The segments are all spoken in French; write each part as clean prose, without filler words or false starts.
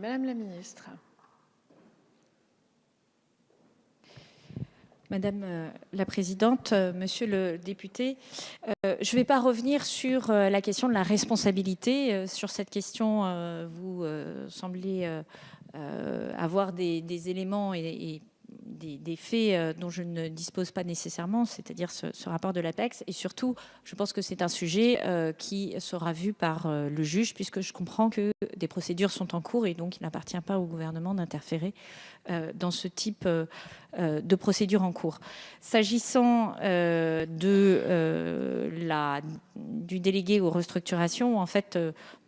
Madame la ministre. Madame la présidente, monsieur le député, je ne vais pas revenir sur la question de la responsabilité. Sur cette question, vous semblez avoir des éléments et des faits dont je ne dispose pas nécessairement, c'est-à-dire ce rapport de l'APEX. Et surtout, je pense que c'est un sujet qui sera vu par le juge, puisque je comprends que des procédures sont en cours et donc il n'appartient pas au gouvernement d'interférer dans ce type de procédure en cours. S'agissant du délégué aux restructurations, en fait,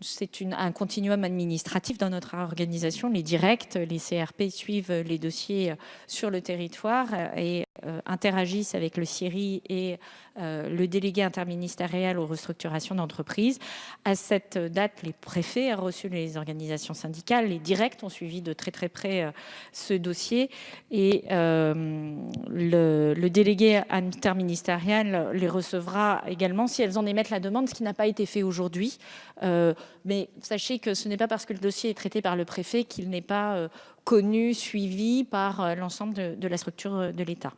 c'est un continuum administratif dans notre organisation. Les directs, les CRP suivent les dossiers sur le territoire et interagissent avec le CIRI et le délégué interministériel aux restructurations d'entreprises. À cette date, les préfets ont reçu les organisations syndicales. Les directs ont suivi de très très près ce dossier et le délégué interministériel les recevra également si elles en émettent la demande, ce qui n'a pas été fait aujourd'hui. Mais sachez que ce n'est pas parce que le dossier est traité par le préfet qu'il n'est pas connu, suivi par l'ensemble de la structure de l'État.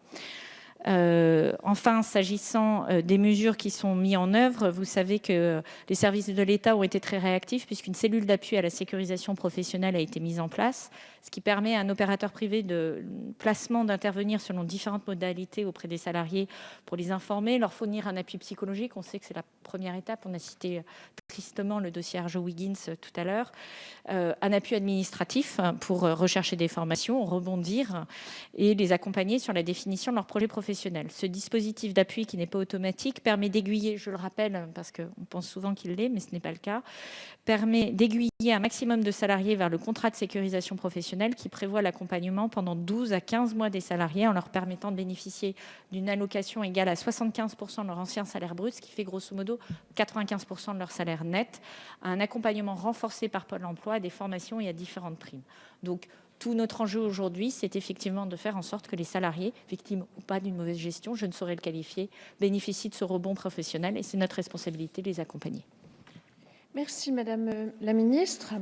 Enfin, s'agissant des mesures qui sont mises en œuvre, vous savez que les services de l'État ont été très réactifs puisqu'une cellule d'appui à la sécurisation professionnelle a été mise en place, ce qui permet à un opérateur privé de placement d'intervenir selon différentes modalités auprès des salariés pour les informer, leur fournir un appui psychologique. On sait que c'est la première étape. On a cité tristement le dossier Arjo-Wiggins tout à l'heure. Un appui administratif pour rechercher des formations, rebondir et les accompagner sur la définition de leur projet professionnel. Ce dispositif d'appui qui n'est pas automatique permet d'aiguiller, je le rappelle parce qu'on pense souvent qu'il l'est, mais ce n'est pas le cas, permet d'aiguiller un maximum de salariés vers le contrat de sécurisation professionnelle qui prévoit l'accompagnement pendant 12 à 15 mois des salariés en leur permettant de bénéficier d'une allocation égale à 75% de leur ancien salaire brut, ce qui fait grosso modo 95% de leur salaire net, un accompagnement renforcé par Pôle emploi, à des formations et à différentes primes. Donc, tout notre enjeu aujourd'hui, c'est effectivement de faire en sorte que les salariés, victimes ou pas d'une mauvaise gestion, je ne saurais le qualifier, bénéficient de ce rebond professionnel et c'est notre responsabilité de les accompagner. Merci Madame la ministre.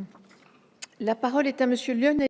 La parole est à Monsieur Lionel